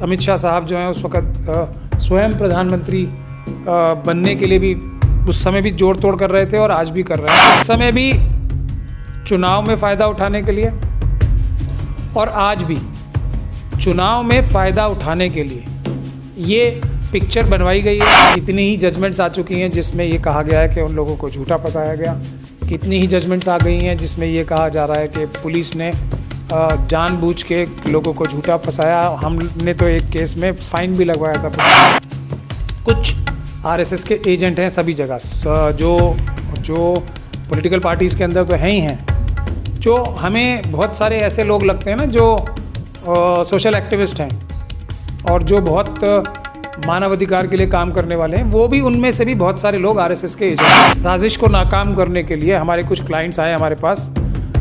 अमित शाह साहब जो हैं उस वक्त स्वयं प्रधानमंत्री बनने के लिए भी उस समय भी जोड़ तोड़ कर रहे थे और आज भी कर रहे हैं। उस समय भी चुनाव में फ़ायदा उठाने के लिए और आज भी चुनाव में फ़ायदा उठाने के लिए ये पिक्चर बनवाई गई है। कितनी ही जजमेंट्स आ चुकी हैं जिसमें ये कहा गया है कि उन लोगों को झूठा फंसाया गया। कितनी ही जजमेंट्स आ गई हैं जिसमें ये कहा जा रहा है कि पुलिस ने जानबूझ के लोगों को झूठा फंसाया। हमने तो एक केस में फ़ाइन भी लगवाया था। कुछ आरएसएस के एजेंट हैं सभी जगह, जो पॉलिटिकल पार्टीज़ के अंदर तो हैं ही हैं। जो हमें बहुत सारे ऐसे लोग लगते हैं ना जो सोशल एक्टिविस्ट हैं और जो बहुत मानवाधिकार के लिए काम करने वाले हैं, वो भी उनमें से भी बहुत सारे लोग आरएसएस के एजेंट हैं। साजिश को नाकाम करने के लिए हमारे कुछ क्लाइंट्स आए हमारे पास।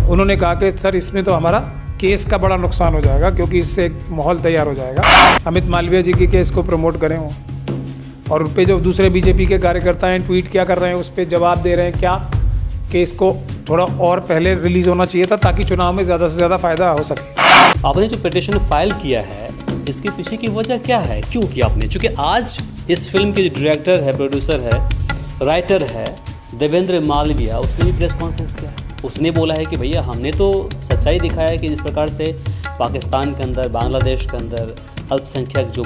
उन्होंने कहा कि सर इसमें तो हमारा केस का बड़ा नुकसान हो जाएगा क्योंकि इससे एक माहौल तैयार हो जाएगा। अमित मालवीय जी के केस को प्रमोट करें वो, और उन पर जो दूसरे बीजेपी के कार्यकर्ता हैं ट्वीट क्या कर रहे हैं उस पर जवाब दे रहे हैं क्या केस को थोड़ा और पहले रिलीज़ होना चाहिए था ताकि चुनाव में ज़्यादा से ज़्यादा फ़ायदा हो सके। आपने जो पिटिशन फाइल किया है इसके पीछे की वजह क्या है, क्यों किया आपने? क्योंकि आज इस फिल्म के जो डायरेक्टर है, प्रोड्यूसर है, राइटर है देवेंद्र मालविया, उसने भी प्रेस कॉन्फ्रेंस किया। उसने बोला है कि भैया हमने तो सच्चाई दिखाया है कि जिस प्रकार से पाकिस्तान के अंदर, बांग्लादेश के अंदर अल्पसंख्यक जो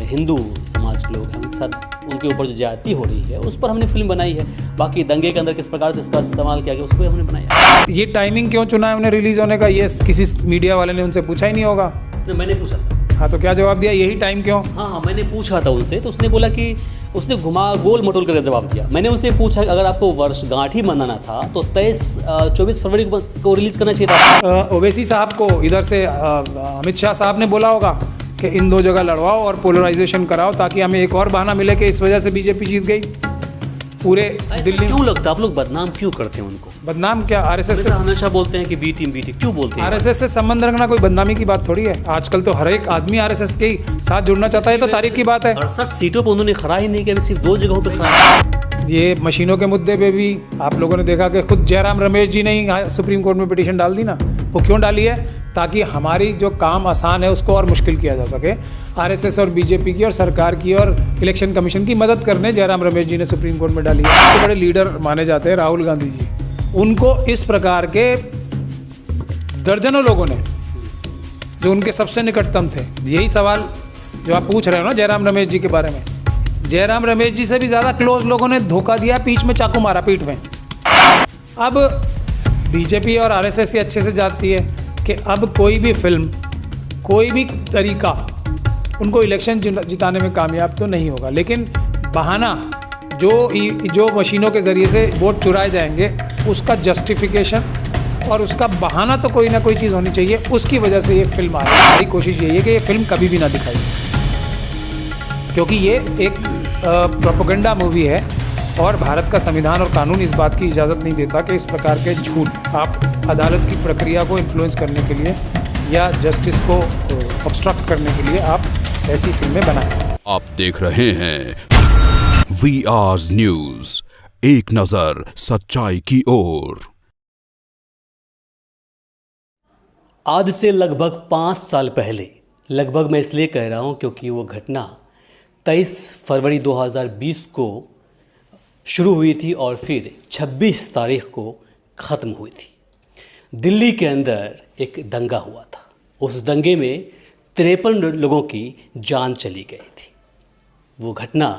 हिंदू समाज के लोग हैं उनके साथ उनके ऊपर जो ज्यादती हो रही है उस पर हमने फिल्म बनाई है। बाकी दंगे के अंदर किस प्रकार से इसका इस्तेमाल किया गया उस पर हमने बनाया। ये टाइमिंग क्यों चुना है उन्हें रिलीज़ होने का, ये किसी मीडिया वाले ने उनसे पूछा ही नहीं होगा? मैंने पूछा था। हाँ, तो क्या जवाब दिया, यही टाइम क्यों? हाँ, मैंने पूछा था उनसे, तो उसने बोला कि उसने गोल मटोल करके जवाब दिया। मैंने उनसे पूछा अगर आपको वर्षगांठ ही मनाना था तो 24 फरवरी को रिलीज़ करना चाहिए था। ओवैसी साहब को इधर से अमित शाह साहब ने बोला होगा कि इन दो जगह लड़वाओ और पोलराइजेशन कराओ ताकि हमें एक और बहाना मिले कि इस वजह से बीजेपी जीत गई पूरे दिल्ली। क्यों लगता है आप लोग बदनाम क्यों करते हैं उनको? बदनाम क्या? आरएसएस से हमेशा बोलते हैं कि बी टीम क्यों बोलते हैं? आरएसएस से संबंध रखना कोई बदनामी की बात थोड़ी है। आजकल तो हर एक आदमी आरएसएस के साथ जुड़ना चाहता है, तो तारीफ की बात है। 68 सीटों पर उन्होंने खड़ा ही नहीं किया, सिर्फ 2 जगहों पर खड़ा। ये मशीनों के मुद्दे पे भी आप लोगों ने देखा कि खुद जयराम रमेश जी ने ही सुप्रीम कोर्ट में पिटीशन डाल दी ना। वो क्यों डाली है? ताकि हमारी जो काम आसान है उसको और मुश्किल किया जा सके। आरएसएस और बीजेपी की और सरकार की और इलेक्शन कमीशन की मदद करने जयराम रमेश जी ने सुप्रीम कोर्ट में डाली है। सबसे बड़े लीडर माने जाते हैं राहुल गांधी जी। उनको इस प्रकार के दर्जनों लोगों ने जो उनके सबसे निकटतम थे, यही सवाल जो आप पूछ रहे हो ना जयराम रमेश जी के बारे में, जयराम रमेश जी से भी ज़्यादा क्लोज लोगों ने धोखा दिया, पीठ में चाकू मारा, पीठ में। अब बीजेपी और आरएसएस ये अच्छे से जानती है कि अब कोई भी फिल्म, कोई भी तरीका उनको इलेक्शन जिताने में कामयाब तो नहीं होगा, लेकिन बहाना जो मशीनों के ज़रिए से वोट चुराए जाएंगे उसका जस्टिफिकेशन और उसका बहाना तो कोई ना कोई चीज़ होनी चाहिए। उसकी वजह से ये फिल्म आ रही है। हमारी कोशिश यही है कि ये फिल्म कभी भी ना दिखाई, क्योंकि ये एक प्रोपेगेंडा मूवी है और भारत का संविधान और कानून इस बात की इजाज़त नहीं देता कि इस प्रकार के झूठ आप अदालत की प्रक्रिया को इन्फ्लुएंस करने के लिए या जस्टिस को ऑब्स्ट्रक्ट करने के लिए आप ऐसी फिल्में बनाएं। आप देख रहे हैं VR न्यूज़, एक नज़र सच्चाई की ओर। आज से लगभग 5 साल पहले, लगभग मैं इसलिए कह रहा हूं क्योंकि वो घटना 23 फरवरी 2020 को शुरू हुई थी और फिर 26 तारीख को ख़त्म हुई थी। दिल्ली के अंदर एक दंगा हुआ था। उस दंगे में 53 लोगों की जान चली गई थी। वो घटना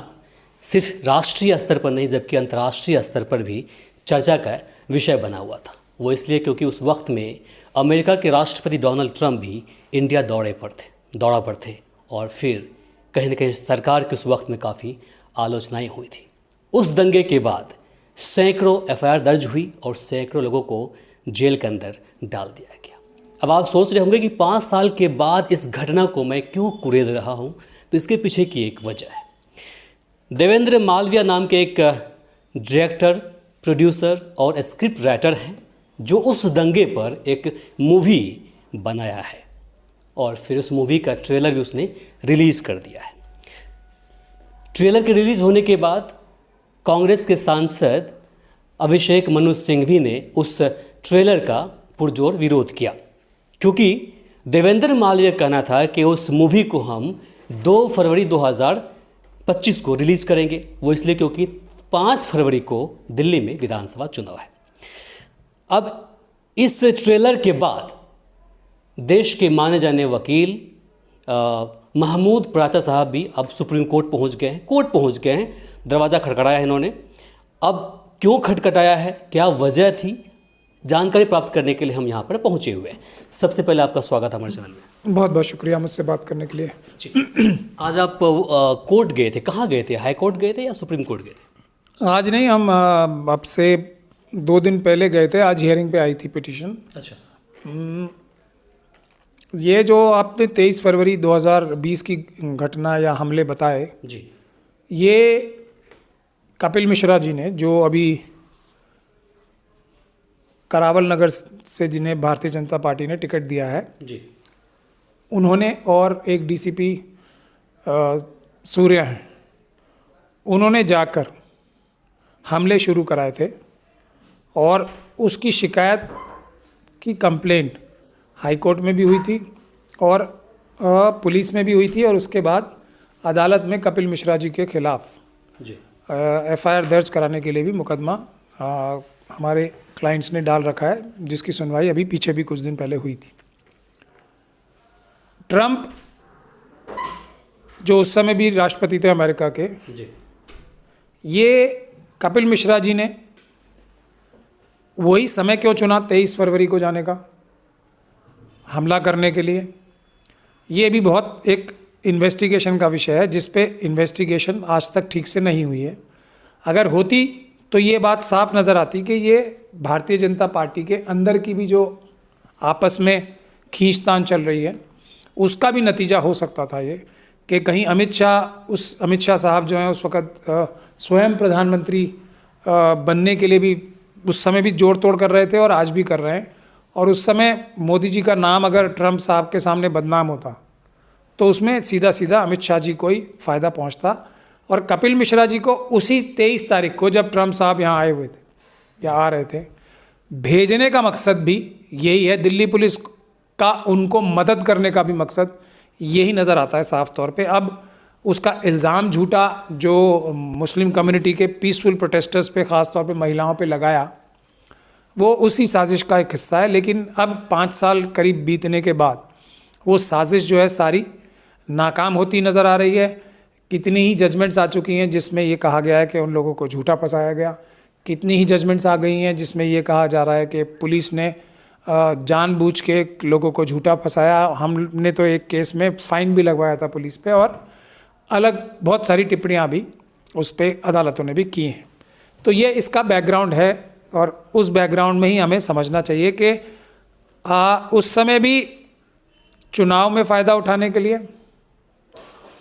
सिर्फ राष्ट्रीय स्तर पर नहीं जबकि अंतर्राष्ट्रीय स्तर पर भी चर्चा का विषय बना हुआ था। वो इसलिए क्योंकि उस वक्त में अमेरिका के राष्ट्रपति डोनाल्ड ट्रंप भी इंडिया दौरा पर थे और फिर कहीं न कहीं सरकार की उस वक्त में काफ़ी आलोचनाएं हुई थी। उस दंगे के बाद सैकड़ों FIR दर्ज हुई और सैकड़ों लोगों को जेल के अंदर डाल दिया गया। अब आप सोच रहे होंगे कि 5 साल के बाद इस घटना को मैं क्यों कुरेद रहा हूं, तो इसके पीछे की एक वजह है। देवेंद्र मालविया नाम के एक डायरेक्टर, प्रोड्यूसर और स्क्रिप्ट राइटर हैं जो उस दंगे पर एक मूवी बनाया है और फिर उस मूवी का ट्रेलर भी उसने रिलीज़ कर दिया है। ट्रेलर के रिलीज़ होने के बाद कांग्रेस के सांसद अभिषेक मनु सिंघवी ने उस ट्रेलर का पुरजोर विरोध किया क्योंकि देवेंद्र मालविया का कहना था कि उस मूवी को हम 2 फरवरी 2025 को रिलीज़ करेंगे। वो इसलिए क्योंकि 5 फरवरी को दिल्ली में विधानसभा चुनाव है। अब इस ट्रेलर के बाद देश के माने जाने वकील महमूद पराचा साहब भी अब सुप्रीम कोर्ट पहुंच गए हैं। दरवाज़ा खटखटाया है इन्होंने। अब क्यों खटखटाया है, क्या वजह थी, जानकारी प्राप्त करने के लिए हम यहाँ पर पहुँचे हुए हैं। सबसे पहले आपका स्वागत हमारे चैनल में। बहुत बहुत शुक्रिया मुझसे बात करने के लिए। जी आज आप कोर्ट गए थे, कहाँ गए थे, हाई कोर्ट गए थे या सुप्रीम कोर्ट गए थे? आज नहीं, हम अब से 2 दिन पहले गए थे। आज हियरिंग पे आई थी पिटीशन। अच्छा। ये जो आपने 23 फरवरी 2020 की घटना या हमले बताए, जी ये कपिल मिश्रा जी ने, जो अभी करावल नगर से जिन्हें भारतीय जनता पार्टी ने टिकट दिया है, जी उन्होंने और एक डीसीपी सूर्या हैं, उन्होंने जाकर हमले शुरू कराए थे और उसकी शिकायत की कंप्लेंट हाई कोर्ट में भी हुई थी और पुलिस में भी हुई थी और उसके बाद अदालत में कपिल मिश्रा जी के खिलाफ जी एफआईआर दर्ज कराने के लिए भी मुकदमा हमारे क्लाइंट्स ने डाल रखा है, जिसकी सुनवाई अभी पीछे भी कुछ दिन पहले हुई थी। ट्रंप जो उस समय भी राष्ट्रपति थे अमेरिका के, जी ये कपिल मिश्रा जी ने वही समय क्यों चुना 23 फरवरी को जाने का, हमला करने के लिए? ये भी बहुत एक इन्वेस्टिगेशन का विषय है, जिस पे इन्वेस्टिगेशन आज तक ठीक से नहीं हुई है। अगर होती तो ये बात साफ नज़र आती कि ये भारतीय जनता पार्टी के अंदर की भी जो आपस में खींचतान चल रही है, उसका भी नतीजा हो सकता था ये, कि कहीं अमित शाह साहब जो हैं उस वक़्त स्वयं प्रधानमंत्री बनने के लिए भी उस समय भी जोड़ तोड़ कर रहे थे और आज भी कर रहे हैं। और उस समय मोदी जी का नाम अगर ट्रंप साहब के सामने बदनाम होता तो उसमें सीधा सीधा अमित शाह जी को ही फ़ायदा पहुंचता। और कपिल मिश्रा जी को उसी 23 तारीख को, जब ट्रंप साहब यहाँ आए हुए थे या आ रहे थे, भेजने का मकसद भी यही है। दिल्ली पुलिस का उनको मदद करने का भी मकसद यही नज़र आता है साफ तौर पे। अब उसका इल्ज़ाम झूठा जो मुस्लिम कम्युनिटी के पीसफुल प्रोटेस्टर्स पे, ख़ास तौर पे महिलाओं पे लगाया, वो उसी साजिश का एक हिस्सा है। लेकिन अब 5 साल करीब बीतने के बाद वो साजिश जो है सारी नाकाम होती नज़र आ रही है। कितनी ही जजमेंट्स आ चुकी हैं जिसमें ये कहा गया है कि उन लोगों को झूठा फंसाया गया। कितनी ही जजमेंट्स आ गई हैं जिसमें ये कहा जा रहा है कि पुलिस ने जानबूझ के लोगों को झूठा फंसाया। हमने तो एक केस में फ़ाइन भी लगवाया था पुलिस पे, और अलग बहुत सारी टिप्पणियाँ भी उस पर अदालतों ने भी की हैं। तो ये इसका बैकग्राउंड है और उस बैकग्राउंड में ही हमें समझना चाहिए कि उस समय भी चुनाव में फ़ायदा उठाने के लिए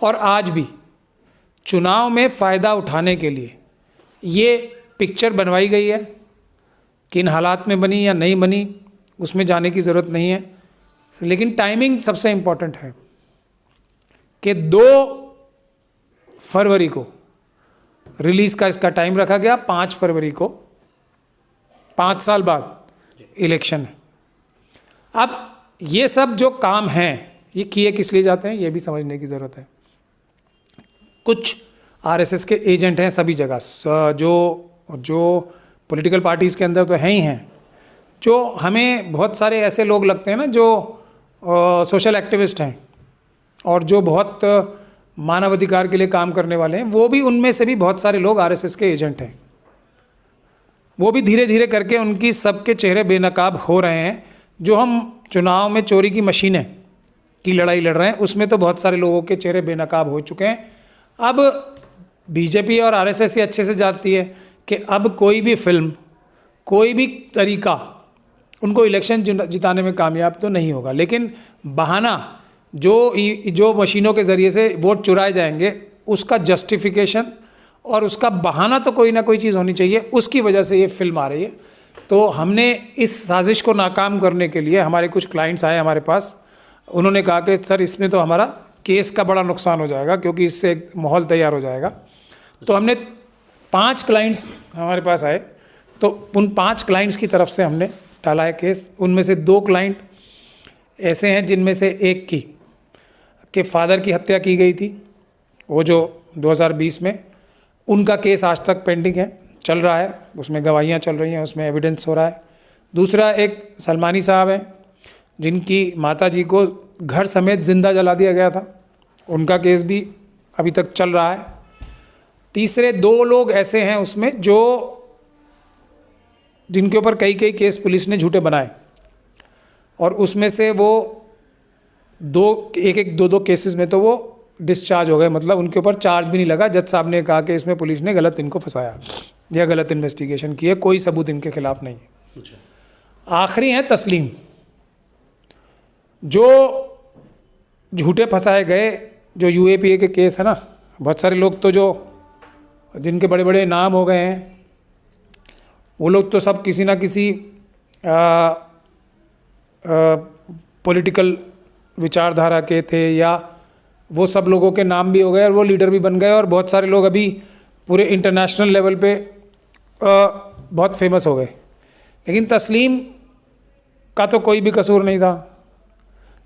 और आज भी चुनाव में फ़ायदा उठाने के लिए ये पिक्चर बनवाई गई है। किन हालात में बनी या नहीं बनी उसमें जाने की ज़रूरत नहीं है, लेकिन टाइमिंग सबसे इम्पोर्टेंट है कि 2 फरवरी को रिलीज़ का इसका टाइम रखा गया, 5 फरवरी को 5 साल बाद इलेक्शन है। अब ये सब जो काम हैं ये किए किस लिए जाते हैं ये भी समझने की ज़रूरत है। कुछ आरएसएस के एजेंट हैं सभी जगह, जो पॉलिटिकल पार्टीज़ के अंदर तो हैं ही हैं, जो हमें बहुत सारे ऐसे लोग लगते हैं ना जो सोशल एक्टिविस्ट हैं और जो बहुत मानवाधिकार के लिए काम करने वाले हैं, वो भी, उनमें से भी बहुत सारे लोग आरएसएस के एजेंट हैं। वो भी धीरे धीरे करके उनकी सबके चेहरे बेनकाब हो रहे हैं। जो हम चुनाव में चोरी की मशीनें की लड़ाई लड़ रहे हैं उसमें तो बहुत सारे लोगों के चेहरे बेनकाब हो चुके हैं। अब बीजेपी और आरएसएस ये अच्छे से जानती है कि अब कोई भी फिल्म, कोई भी तरीका उनको इलेक्शन जिताने में कामयाब तो नहीं होगा, लेकिन बहाना जो मशीनों के ज़रिए से वोट चुराए जाएंगे उसका जस्टिफिकेशन और उसका बहाना तो कोई ना कोई चीज़ होनी चाहिए। उसकी वजह से ये फिल्म आ रही है। तो हमने इस साजिश को नाकाम करने के लिए, हमारे कुछ क्लाइंट्स आए हमारे पास, उन्होंने कहा कि सर इसमें तो हमारा केस का बड़ा नुकसान हो जाएगा क्योंकि इससे एक माहौल तैयार हो जाएगा। तो हमने 5 क्लाइंट्स हमारे पास आए, तो उन 5 क्लाइंट्स की तरफ से हमने डाला है केस। उनमें से 2 क्लाइंट ऐसे हैं जिनमें से एक की के फादर की हत्या की गई थी, वो जो 2020 में, उनका केस आज तक पेंडिंग है, चल रहा है, उसमें गवाहियाँ चल रही हैं, उसमें एविडेंस हो रहा है। दूसरा एक सलमानी साहब हैं जिनकी माताजी को घर समेत ज़िंदा जला दिया गया था, उनका केस भी अभी तक चल रहा है। तीसरे 2 लोग ऐसे हैं उसमें जो जिनके ऊपर कई केस पुलिस ने झूठे बनाए, और उसमें से वो एक 2 केसेस में तो वो डिस्चार्ज हो गए, मतलब उनके ऊपर चार्ज भी नहीं लगा। जज साहब ने कहा कि इसमें पुलिस ने गलत इनको फंसाया या गलत इन्वेस्टिगेशन की है, कोई सबूत इनके खिलाफ नहीं है। आखिरी हैं तस्लीम, जो झूठे फंसाए गए, जो UAPA के केस है ना, बहुत सारे लोग तो जो जिनके बड़े बड़े नाम हो गए हैं, वो लोग तो सब किसी ना किसी पॉलिटिकल विचारधारा के थे, या वो सब लोगों के नाम भी हो गए और वो लीडर भी बन गए, और बहुत सारे लोग अभी पूरे इंटरनेशनल लेवल पे बहुत फेमस हो गए। लेकिन तस्लीम का तो कोई भी कसूर नहीं था,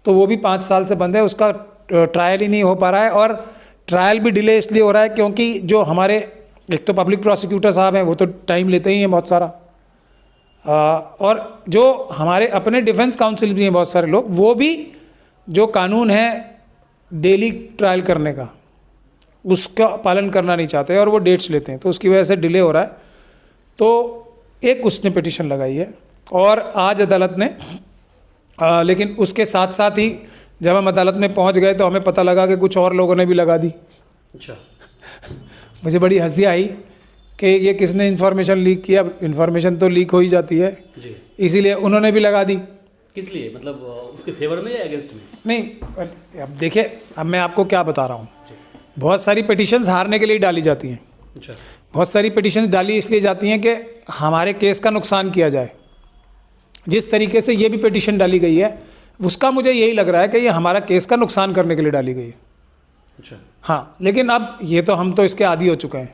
तो वो भी 5 साल से बंद है, उसका ट्रायल ही नहीं हो पा रहा है। और ट्रायल भी डिले इसलिए हो रहा है क्योंकि जो हमारे एक तो पब्लिक प्रोसिक्यूटर साहब हैं, वो तो टाइम लेते ही हैं बहुत सारा, और जो हमारे अपने डिफेंस काउंसिल भी हैं बहुत सारे लोग, वो भी जो कानून है डेली ट्रायल करने का, उसका पालन करना नहीं चाहते और वो डेट्स लेते हैं, तो उसकी वजह से डिले हो रहा है। तो एक उसने पिटीशन लगाई है और आज अदालत ने लेकिन उसके साथ साथ ही जब हम अदालत में पहुंच गए तो हमें पता लगा कि कुछ और लोगों ने भी लगा दी। अच्छा। मुझे बड़ी हंसी आई कि ये किसने इन्फॉर्मेशन लीक किया। इन्फॉर्मेशन तो लीक हो ही जाती है जी, इसीलिए उन्होंने भी लगा दी। किस लिए, मतलब उसके फेवर में या अगेंस्ट में? नहीं, अब देखिए, अब मैं आपको क्या बता रहा हूँ, बहुत सारी पिटीशंस हारने के लिए डाली जाती हैं। अच्छा। बहुत सारी पिटीशंस डाली इसलिए जाती हैं कि हमारे केस का नुकसान किया जाए। जिस तरीके से ये भी पिटीशन डाली गई है, उसका मुझे यही लग रहा है कि ये हमारा केस का नुकसान करने के लिए डाली गई है। अच्छा। हाँ, लेकिन अब ये तो हम तो इसके आदी हो चुके हैं।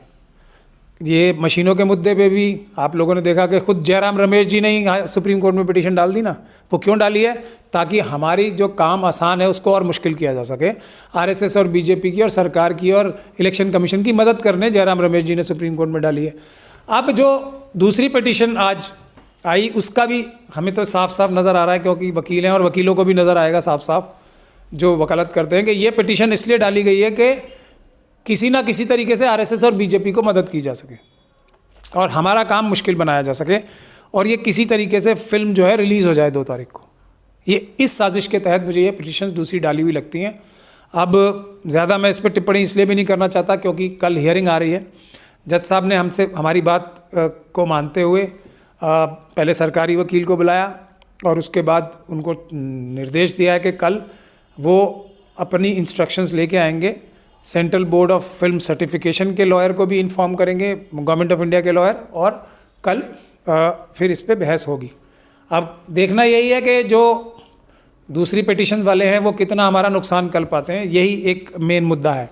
ये मशीनों के मुद्दे पे भी आप लोगों ने देखा कि खुद जयराम रमेश जी ने ही सुप्रीम कोर्ट में पिटीशन डाल दी ना। वो क्यों डाली है? ताकि हमारी जो काम आसान है उसको और मुश्किल किया जा सके। आरएसएस और बीजेपी की और सरकार की और इलेक्शन कमीशन की मदद करने जयराम रमेश जी ने सुप्रीम कोर्ट में डाली है। अब जो दूसरी पिटीशन आज आई उसका भी हमें तो साफ साफ नज़र आ रहा है, क्योंकि वकील हैं और वकीलों को भी नज़र आएगा साफ साफ जो वकालत करते हैं, कि ये पिटीशन इसलिए डाली गई है कि किसी ना किसी तरीके से आरएसएस और बीजेपी को मदद की जा सके और हमारा काम मुश्किल बनाया जा सके, और ये किसी तरीके से फिल्म जो है रिलीज़ हो जाए 2 तारीख को। ये इस साजिश के तहत मुझे ये पिटीशन दूसरी डाली हुई लगती हैं। अब ज़्यादा मैं इस पर टिप्पणी इसलिए भी नहीं करना चाहता क्योंकि कल हियरिंग आ रही है। जज साहब ने हमसे हमारी बात को मानते हुए पहले सरकारी वकील को बुलाया और उसके बाद उनको निर्देश दिया है कि कल वो अपनी इंस्ट्रक्शंस लेके आएंगे। Central board of film certification के लॉयर को भी इन्फॉर्म करेंगे, गवर्नमेंट ऑफ इंडिया के लॉयर, और कल फिर इस पे बहस होगी। अब देखना यही है कि जो दूसरी पिटीशन वाले हैं वो कितना हमारा नुकसान कर पाते हैं, यही एक मेन मुद्दा है।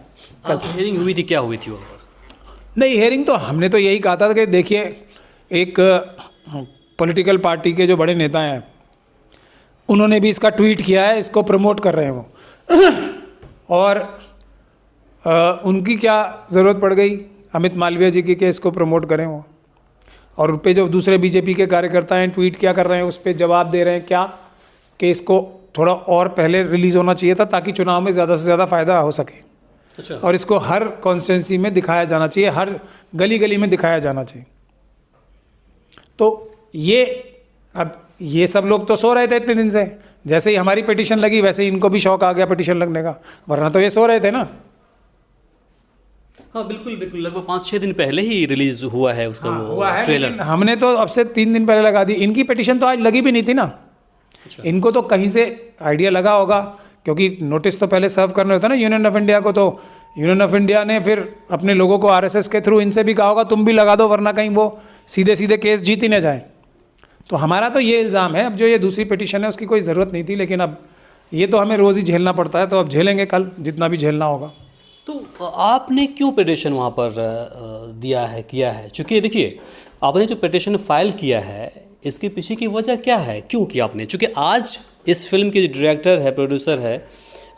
कल हियरिंग हुई थी, क्या हुई थी वहाँ पर? नहीं, हियरिंग तो हमने तो यही कहा था कि देखिए, एक पॉलिटिकल पार्टी के जो बड़े नेता हैं उन्होंने भी इसका ट्वीट किया है, इसको प्रमोट कर रहे हैं वो और उनकी क्या ज़रूरत पड़ गई अमित मालवीय जी की कि इसको प्रमोट करें वो, और उन पे जो दूसरे बीजेपी के कार्यकर्ता हैं ट्वीट क्या कर रहे हैं, उस पर जवाब दे रहे हैं क्या कि इसको थोड़ा और पहले रिलीज़ होना चाहिए था ताकि चुनाव में ज़्यादा से ज़्यादा फ़ायदा हो सके। अच्छा। और इसको हर कॉन्स्टिट्यूंसी में दिखाया जाना चाहिए, हर गली गली में दिखाया जाना चाहिए। तो ये अब ये सब लोग तो सो रहे थे इतने दिन से, जैसे ही हमारी पिटीशन लगी वैसे ही इनको भी शौक आ गया पिटीशन लगने का, वरना तो ये सो रहे थे ना। हाँ बिल्कुल बिल्कुल, लगभग 5-6 दिन पहले ही रिलीज हुआ है उसका वो हुआ है, ट्रेलर। लेकिन हमने तो अब से 3 दिन पहले लगा दी। इनकी पिटीशन तो आज लगी भी नहीं थी ना। अच्छा। इनको तो कहीं से आइडिया लगा होगा, क्योंकि नोटिस तो पहले सर्व करने होता है ना यूनियन ऑफ इंडिया को, तो यूनियन ऑफ इंडिया ने फिर अपने लोगों को आरएसएस के थ्रू इनसे भी कहा होगा तुम भी लगा दो, वरना कहीं वो सीधे सीधे केस जीत ही न जाए। तो हमारा तो ये इल्ज़ाम है। अब जो ये दूसरी पिटीशन है उसकी कोई ज़रूरत नहीं थी, लेकिन अब ये तो हमें रोज़ ही झेलना पड़ता है, तो अब झेलेंगे कल जितना भी झेलना होगा। तो आपने क्यों पिटीशन वहाँ पर दिया है, किया है? चूँकि देखिए, आपने जो पिटीशन फाइल किया है इसके पीछे की वजह क्या है, क्यों किया आपने? चूँकि आज इस फिल्म के डायरेक्टर है, प्रोड्यूसर है,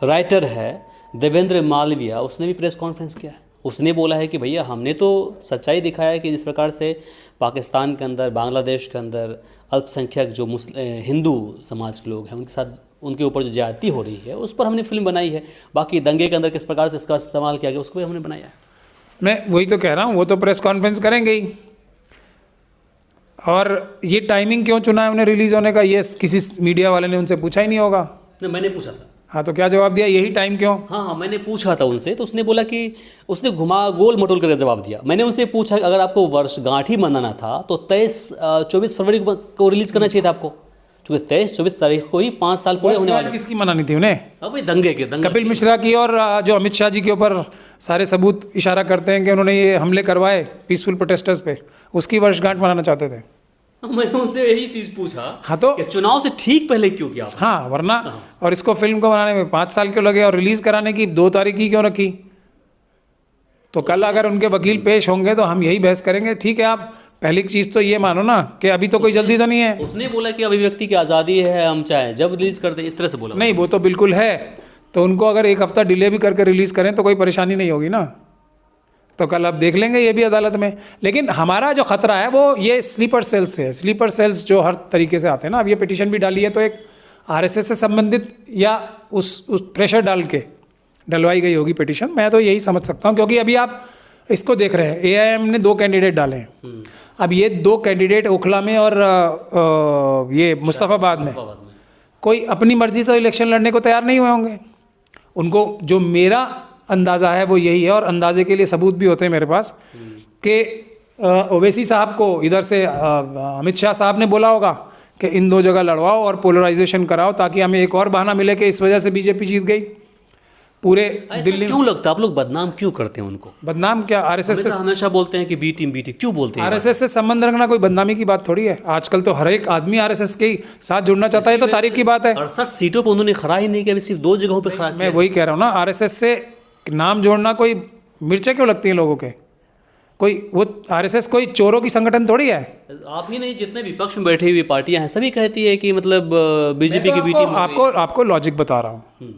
राइटर है, देवेंद्र मालविया उसने भी प्रेस कॉन्फ्रेंस किया है। उसने बोला है कि भैया हमने तो सच्चाई दिखाया है कि जिस प्रकार से पाकिस्तान के अंदर, बांग्लादेश के अंदर अल्पसंख्यक जो हिंदू समाज के लोग हैं उनके साथ, उनके ऊपर जो ज्यादती हो रही है उस पर हमने फिल्म बनाई है। बाकी दंगे के अंदर किस प्रकार से इसका इस्तेमाल किया गया उसको भी हमने बनाया है। मैं वही तो कह रहा हूँ, वो तो प्रेस कॉन्फ्रेंस करेंगे ही। और ये टाइमिंग क्यों चुना है उन्हें रिलीज़ होने का, ये किसी मीडिया वाले ने उनसे पूछा ही नहीं होगा। नहीं, मैंने पूछा था। हाँ, तो क्या जवाब दिया, यही टाइम क्यों? हाँ, मैंने पूछा था उनसे, तो उसने बोला कि उसने गोल मटोल करके जवाब दिया। मैंने उनसे पूछा अगर आपको वर्षगांठ ही मनाना था तो 24 फरवरी को रिलीज़ करना चाहिए था आपको, क्योंकि 24 तारीख को ही 5 साल पूरे होने वाले। किसकी मनानी थी उन्हें? अब दंगे कपिल मिश्रा की, और जो अमित शाह जी के ऊपर सारे सबूत इशारा करते हैं कि उन्होंने ये हमले करवाए पीसफुल प्रोटेस्टर्स पे, उसकी वर्षगांठ मनाना चाहते थे। मैंने उनसे यही चीज़ पूछा। हाँ, तो चुनाव से ठीक पहले क्यों किया? हाँ, वरना और इसको फिल्म को बनाने में 5 साल क्यों लगे, और रिलीज कराने की 2 तारीख की क्यों रखी? तो कल अगर उनके वकील पेश होंगे तो हम यही बहस करेंगे। ठीक है, आप पहली चीज़ तो ये मानो ना कि अभी तो कोई जल्दी तो नहीं है। उसने बोला कि अभिव्यक्ति की आज़ादी है, हम चाहे जब रिलीज कर दें, इस तरह से बोला। नहीं, वो तो बिल्कुल है। तो उनको अगर 1 हफ्ता डिले भी करके रिलीज़ करें तो कोई परेशानी नहीं होगी ना। तो कल आप देख लेंगे ये भी अदालत में। लेकिन हमारा जो खतरा है वो ये स्लीपर सेल्स से है। स्लीपर सेल्स जो हर तरीके से आते हैं ना, अब ये पिटीशन भी डाली है तो एक आरएसएस से संबंधित या उस प्रेशर डाल के डलवाई गई होगी पिटीशन, मैं तो यही समझ सकता हूँ। क्योंकि अभी आप इसको देख रहे हैं, एआईएम ने 2 कैंडिडेट डाले हैं। अब ये 2 कैंडिडेट ओखला में और ये मुस्तफ़ाबाद में, कोई अपनी मर्जी से इलेक्शन लड़ने को तैयार नहीं हुए होंगे। उनको, जो मेरा अंदाज़ा है वो यही है, और अंदाजे के लिए सबूत भी होते हैं मेरे पास, कि ओवैसी साहब को इधर से अमित शाह साहब ने बोला होगा कि इन 2 जगह लड़वाओ और पोलराइजेशन कराओ, ताकि हमें एक और बहाना मिले कि इस वजह से बीजेपी जीत गई पूरे दिल्ली। क्यों लगता है आप लोग बदनाम क्यों करते हैं उनको? बदनाम क्या? आरएसएस से हमेशा बोलते हैं कि बी टीम क्यों बोलते हैं? आरएसएस से संबंध रखना कोई बदनामी की बात थोड़ी है। आजकल तो हर एक आदमी आरएसएस के साथ जुड़ना चाहता है, तो तारीफ की बात है। 68 सीटों पर उन्होंने खड़ा ही नहीं किया, सिर्फ 2 जगहों पर खड़ा। मैं वही कह रहा हूँ ना, आरएसएस से नाम जोड़ना कोई मिर्चें क्यों लगती हैं लोगों के? कोई वो आरएसएस कोई चोरों की संगठन थोड़ी है। आप ही नहीं, जितने विपक्ष में बैठी हुई पार्टियां हैं सभी कहती है कि मतलब बीजेपी की बी टीम। आपको लॉजिक बता रहा हूँ।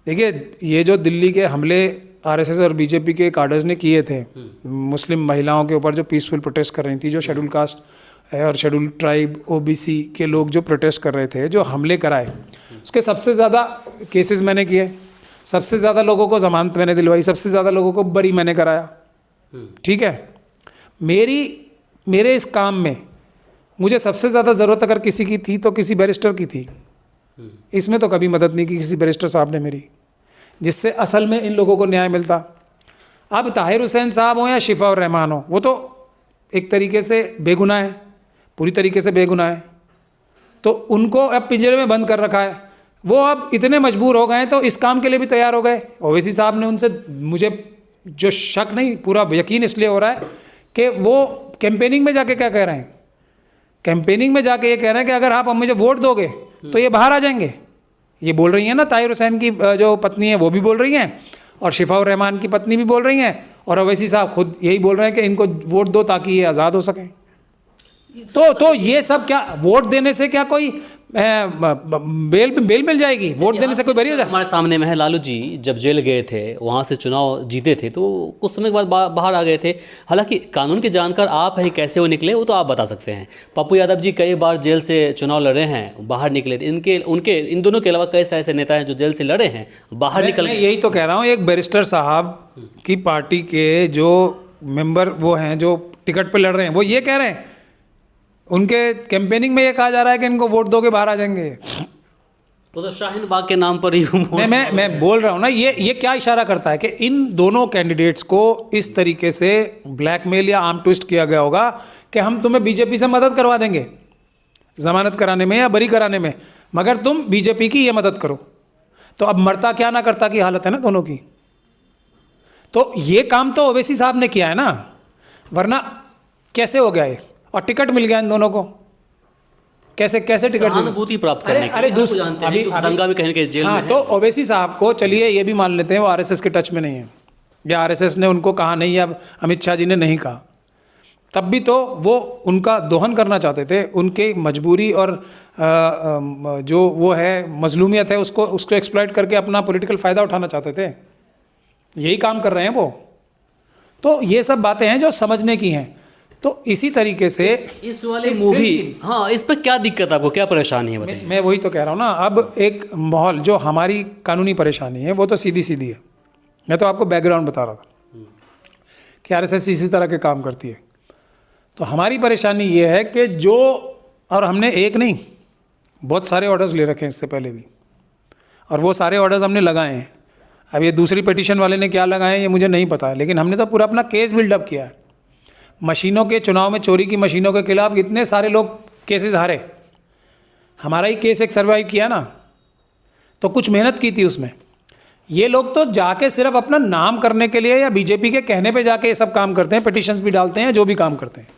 देखिए, ये जो दिल्ली के हमले आरएसएस और बीजेपी के कार्डर्स ने किए थे मुस्लिम महिलाओं के ऊपर, जो पीसफुल प्रोटेस्ट कर रही थी, जो शेड्यूल कास्ट और शेड्यूल ट्राइब ओबीसी के लोग जो प्रोटेस्ट कर रहे थे, जो हमले कराए, उसके सबसे ज़्यादा केसेस मैंने किए, सबसे ज़्यादा लोगों को जमानत मैंने दिलवाई, सबसे ज़्यादा लोगों को बरी मैंने कराया। ठीक है, मेरे इस काम में मुझे सबसे ज़्यादा ज़रूरत अगर किसी की थी तो किसी बैरिस्टर की थी। इसमें तो कभी मदद नहीं की किसी बैरिस्टर साहब ने मेरी, जिससे असल में इन लोगों को न्याय मिलता। अब ताहिर हुसैन साहब हो या शिफा और रहमान हो, वो तो एक तरीके से बेगुनाह है, पूरी तरीके से बेगुनाह है। तो उनको अब पिंजरे में बंद कर रखा है। वो अब इतने मजबूर हो गए तो इस काम के लिए भी तैयार हो गए। ओवैसी साहब ने उनसे, मुझे जो शक नहीं पूरा यकीन इसलिए हो रहा है कि वो कैंपेनिंग में जाके क्या कह रहे हैं, कैंपेनिंग में जाके ये कह रहे हैं कि अगर आप मुझे वोट दोगे तो ये बाहर आ जाएंगे। ये बोल रही हैं ना, ताहिर हुसैन की जो पत्नी है वो भी बोल रही हैं, और शिफा उर रहमान की पत्नी भी बोल रही हैं, और ओवैसी साहब खुद यही बोल रहे हैं कि इनको वोट दो ताकि ये आज़ाद हो सकें। तो ये सब क्या, वोट देने से क्या कोई बेल मिल जाएगी? वोट देने से कोई बरी हो जाए? हमारे सामने में है, लालू जी जब जेल गए थे, वहाँ से चुनाव जीते थे, तो कुछ समय के बाद बाहर आ गए थे। हालांकि कानून के जानकार आप हैं, कैसे वो निकले वो तो आप बता सकते हैं। पप्पू यादव जी कई बार जेल से चुनाव लड़े हैं, बाहर निकले थे। इन दोनों के अलावा कई ऐसे नेता हैं जो जेल से लड़े हैं, बाहर निकल। मैं यही तो कह रहा हूँ, एक बैरिस्टर साहब की पार्टी के जो मेंबर वो हैं जो टिकट पर लड़ रहे हैं, वो ये कह रहे हैं, उनके कैंपेनिंग में ये कहा जा रहा है कि इनको वोट दोगे बाहर आ जाएंगे। तो शाहीन बाग के नाम पर ही मैं बोल रहा हूँ ना, ये क्या इशारा करता है कि इन दोनों कैंडिडेट्स को इस तरीके से ब्लैकमेल या आर्म ट्विस्ट किया गया होगा कि हम तुम्हें बीजेपी से मदद करवा देंगे जमानत कराने में या बरी कराने में, मगर तुम बीजेपी की ये मदद करो। तो अब मरता क्या ना करता की हालत है ना दोनों की। तो ये काम तो ओवैसी साहब ने किया है ना, वरना कैसे हो गया ये? और टिकट मिल गया इन दोनों को, कैसे टिकट अनुभूति प्राप्त करने के लिए। अभी दंगा भी कहीं के जेल में। तो ओवैसी साहब को चलिए ये भी मान लेते हैं वो आरएसएस के टच में नहीं है, या आरएसएस ने उनको कहा नहीं, या अमित शाह जी ने नहीं कहा, तब भी तो वो उनका दोहन करना चाहते थे। उनकी मजबूरी और जो वो है मजलूमियत है उसको एक्सप्लॉइट करके अपना पॉलिटिकल फ़ायदा उठाना चाहते थे। यही काम कर रहे हैं वो। तो ये सब बातें हैं जो समझने की हैं। तो इसी तरीके से इस वाले मूवी, हाँ, इस पर क्या दिक्कत आपको, क्या परेशानी है बताइए। मैं वही तो कह रहा हूँ ना, अब एक माहौल जो हमारी कानूनी परेशानी है वो तो सीधी सीधी है। मैं तो आपको बैकग्राउंड बता रहा था कि आरएसएस इसी तरह के काम करती है। तो हमारी परेशानी ये है कि जो, और हमने एक नहीं बहुत सारे ऑर्डर्स ले रखे हैं इससे पहले भी, और वो सारे ऑर्डर्स हमने लगाए हैं। अब ये दूसरी पिटीशन वाले ने क्या लगाए हैं ये मुझे नहीं पता है, लेकिन हमने तो पूरा अपना केस बिल्डअप किया है। मशीनों के चुनाव में चोरी की मशीनों के खिलाफ इतने सारे लोग केसेस हारे, हमारा ही केस एक सर्वाइव किया ना, तो कुछ मेहनत की थी उसमें। ये लोग तो जाके सिर्फ अपना नाम करने के लिए या बीजेपी के कहने पे जाके ये सब काम करते हैं, पिटीशंस भी डालते हैं, जो भी काम करते हैं।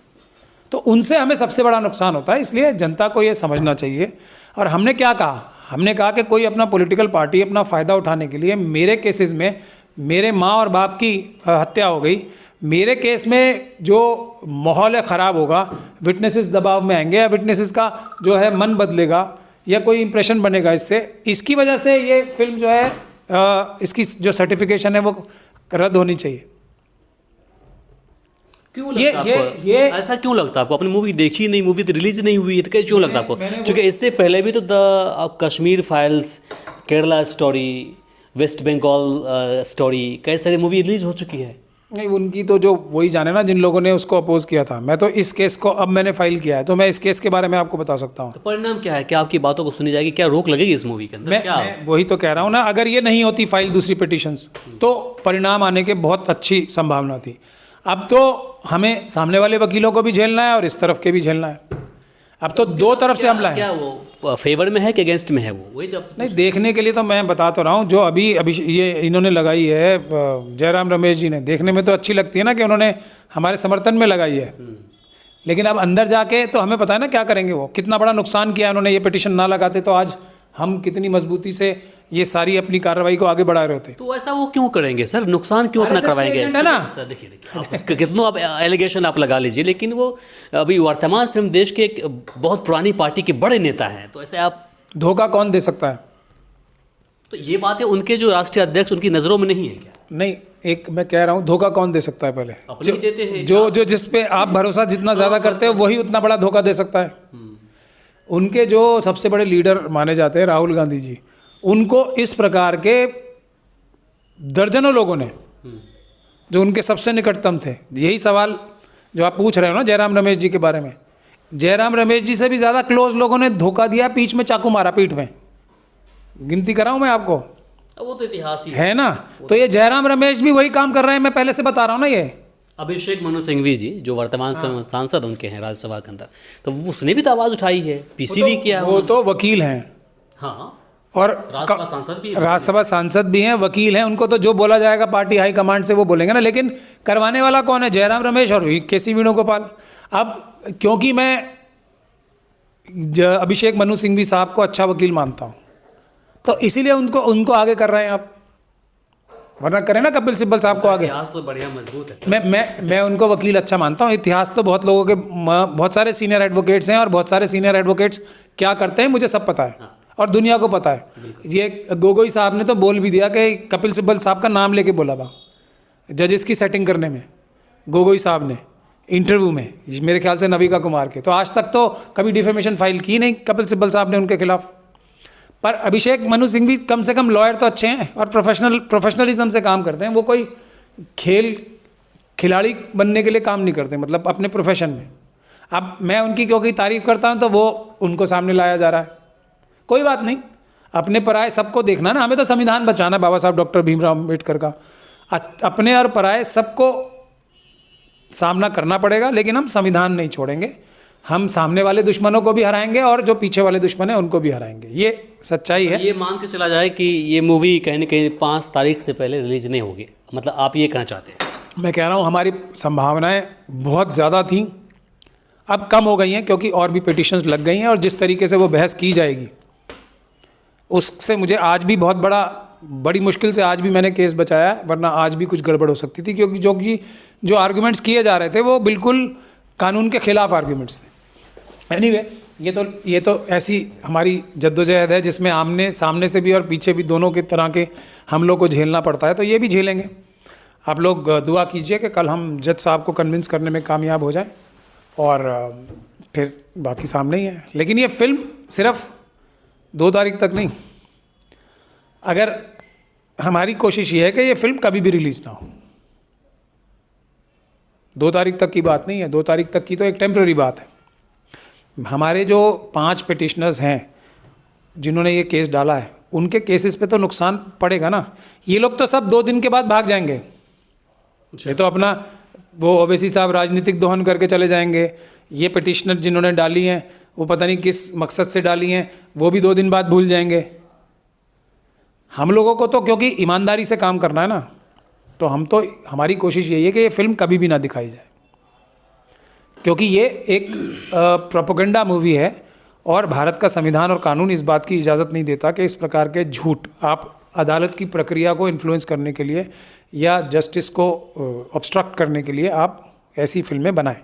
तो उनसे हमें सबसे बड़ा नुकसान होता है। इसलिए जनता को ये समझना चाहिए। और हमने क्या कहा, हमने कहा कि कोई अपना पॉलिटिकल पार्टी अपना फ़ायदा उठाने के लिए, मेरे केसेस में मेरे माँ और बाप की हत्या हो गई, मेरे केस में जो माहौल है ख़राब होगा, विटनेसेस दबाव में आएंगे या विटनेसेस का जो है मन बदलेगा या कोई इंप्रेशन बनेगा इससे, इसकी वजह से ये फिल्म जो है इसकी जो सर्टिफिकेशन है वो रद्द होनी चाहिए। क्यों लगता है आपको? ऐसा क्यों लगता है आपको? आपने मूवी देखी नहीं, मूवी तो रिलीज नहीं हुई है, तो कैसे क्यों लगता है आपको? क्योंकि इससे पहले भी तो the Kashmir files, Kerala story, West Bengal story, कई सारी मूवी रिलीज हो चुकी है। नहीं, उनकी तो जो वही जाने ना जिन लोगों ने उसको अपोज किया था। मैं तो इस केस को अब मैंने फाइल किया है, तो मैं इस केस के बारे में आपको बता सकता हूँ। तो परिणाम क्या है? क्या आपकी बातों को सुनी जाएगी? क्या रोक लगेगी इस मूवी के अंदर? मैं वही तो कह रहा हूँ ना, अगर ये नहीं होती फाइल दूसरी पिटीशंस तो परिणाम आने के बहुत अच्छी संभावना थी। अब तो हमें सामने वाले वकीलों को भी झेलना है और इस तरफ के भी झेलना है। अब तो दो तरफ से हमला है। क्या वो फेवर में है कि अगेंस्ट में है? वो वही तो नहीं, देखने के लिए तो मैं बता तो रहा हूँ। जो अभी ये इन्होंने लगाई है जयराम रमेश जी ने, देखने में तो अच्छी लगती है ना कि उन्होंने हमारे समर्थन में लगाई है, लेकिन अब अंदर जाके तो हमें पता है ना क्या करेंगे वो। कितना बड़ा नुकसान किया उन्होंने। ये पिटीशन ना लगाते तो आज हम कितनी मजबूती से ये सारी अपनी कार्रवाई को आगे बढ़ा रहे होते। तो ऐसा वो क्यों करेंगे सर? नुकसान क्यों अपना करवाएंगे? है ना, देखिए कितनों आप एलिगेशन आप लगा लीजिए, लेकिन वो अभी वर्तमान समय में देश के एक बहुत पुरानी पार्टी के बड़े नेता हैं, तो ऐसे आप धोखा कौन दे सकता है? तो ये बात है उनके जो राष्ट्रीय अध्यक्ष उनकी नज़रों में नहीं है क्या? नहीं, एक मैं कह रहा हूँ धोखा कौन दे सकता है? पहले अपने ही देते हैं। जो जिस पे आप भरोसा जितना ज़्यादा करते हो वही उतना बड़ा धोखा दे सकता है। उनके जो सबसे बड़े लीडर माने जाते हैं राहुल गांधी जी, उनको इस प्रकार के दर्जनों लोगों ने, जो उनके सबसे निकटतम थे, यही सवाल जो आप पूछ रहे हो ना जयराम रमेश जी के बारे में, जयराम रमेश जी से भी ज़्यादा क्लोज लोगों ने धोखा दिया, पीठ में चाकू मारा, पीठ में। गिनती कराऊं मैं आपको? वो तो इतिहास ही है ना। तो ये जयराम रमेश भी वही काम कर रहे हैं, मैं पहले से बता रहा हूँ ना। ये अभिषेक मनु सिंघवी जी जो वर्तमान समय सांसद उनके हैं राज्यसभा के अंदर, तो उसने भी तो आवाज़ उठाई है, पीसी भी किया। वो तो वकील हैं, हाँ, और राज्यसभा सांसद भी हैं, वकील हैं। उनको तो जो बोला जाएगा पार्टी हाईकमांड से वो बोलेंगे ना, लेकिन करवाने वाला कौन है? जयराम रमेश और केसी वेणुगोपाल। अब क्योंकि मैं अभिषेक मनु सिंघवी साहब को अच्छा वकील मानता हूँ, तो इसीलिए उनको आगे कर रहे हैं आप, वरना करें ना कपिल सिब्बल साहब को आगे। इतिहास तो बढ़िया मजबूत है। मैं उनको वकील अच्छा मानता हूँ। इतिहास तो बहुत लोगों के, बहुत सारे सीनियर एडवोकेट्स हैं, और बहुत सारे सीनियर एडवोकेट्स क्या करते हैं मुझे सब पता है, और दुनिया को पता है। ये गोगोई साहब ने तो बोल भी दिया कि कपिल सिब्बल साहब का नाम लेके बोला था जजेस की सेटिंग करने में, गोगोई साहब ने इंटरव्यू में, मेरे ख्याल से नविका कुमार के। तो आज तक तो कभी डिफेमेशन फाइल की नहीं कपिल सिब्बल साहब ने उनके खिलाफ। पर अभिषेक मनु सिंघवी कम से कम लॉयर तो अच्छे हैं और प्रोफेशनलिज्म से काम करते हैं। वो कोई खिलाड़ी बनने के लिए काम नहीं करते, मतलब अपने प्रोफेशन में। अब मैं उनकी क्योंकि तारीफ़ करता हूँ तो वो उनको सामने लाया जा रहा है। कोई बात नहीं, अपने पराये सबको देखना ना। हमें तो संविधान बचाना है, बाबा साहब डॉक्टर भीमराव अम्बेडकर का। अपने और पराये सबको सामना करना पड़ेगा, लेकिन हम संविधान नहीं छोड़ेंगे। हम सामने वाले दुश्मनों को भी हराएंगे और जो पीछे वाले दुश्मन हैं उनको भी हराएंगे। ये सच्चाई है। ये मान के चला जाए कि ये मूवी कहीं ना कहीं 5 तारीख से पहले रिलीज नहीं होगी, मतलब आप ये कहना चाहते हैं? मैं कह रहा हूँ हमारी संभावनाएं बहुत ज़्यादा थीं, अब कम हो गई हैं, क्योंकि और भी पिटिशंस लग गई हैं। और जिस तरीके से वो बहस की जाएगी उससे मुझे आज भी बड़ी मुश्किल से आज भी मैंने केस बचाया, वरना आज भी कुछ गड़बड़ हो सकती थी, क्योंकि जो आर्गूमेंट्स किए जा रहे थे वो बिल्कुल कानून के खिलाफ आर्गूमेंट्स थे। एनीवे, ये तो ऐसी हमारी जद्दोजहद है जिसमें आमने सामने से भी और पीछे भी दोनों के तरह के हमलों को झेलना पड़ता है, तो ये भी झेलेंगे। आप लोग दुआ कीजिए कि कल हम जज साहब को कन्विंस करने में कामयाब हो जाएं और फिर बाकी सामने ही है। लेकिन ये फिल्म सिर्फ 2 तारीख तक नहीं, अगर हमारी कोशिश ये है कि ये फिल्म कभी भी रिलीज़ ना हो। 2 तारीख तक की बात नहीं है, 2 तारीख तक की तो एक टेम्प्रेरी बात है। हमारे जो 5 पिटिशनर्स हैं जिन्होंने ये केस डाला है, उनके केसेस पे तो नुकसान पड़ेगा ना। ये लोग तो सब 2 दिन के बाद भाग जाएंगे। ये तो अपना वो ओवैसी साहब राजनीतिक दोहन करके चले जाएंगे। ये पिटिशनर जिन्होंने डाली हैं वो पता नहीं किस मकसद से डाली हैं, वो भी 2 दिन बाद भूल जाएंगे। हम लोगों को तो क्योंकि ईमानदारी से काम करना है ना, तो हमारी कोशिश यही है कि ये फिल्म कभी भी ना दिखाई जाए, क्योंकि ये एक प्रोपेगेंडा मूवी है और भारत का संविधान और कानून इस बात की इजाज़त नहीं देता कि इस प्रकार के झूठ आप अदालत की प्रक्रिया को इन्फ्लुएंस करने के लिए या जस्टिस को ऑब्स्ट्रक्ट करने के लिए आप ऐसी फिल्में बनाएं।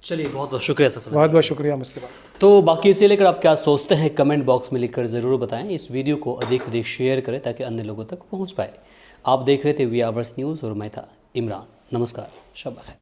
चलिए, बहुत बहुत शुक्रिया सर। बहुत बहुत शुक्रिया मुझसे बात। तो बाकी इसे लेकर आप क्या सोचते हैं कमेंट बॉक्स में लिखकर ज़रूर बताएं। इस वीडियो को अधिक से अधिक शेयर करें ताकि अन्य लोगों तक पहुंच पाए। आप देख रहे थे वी आवर्स न्यूज़ और मैं था इमरान। नमस्कार, शब बखैर।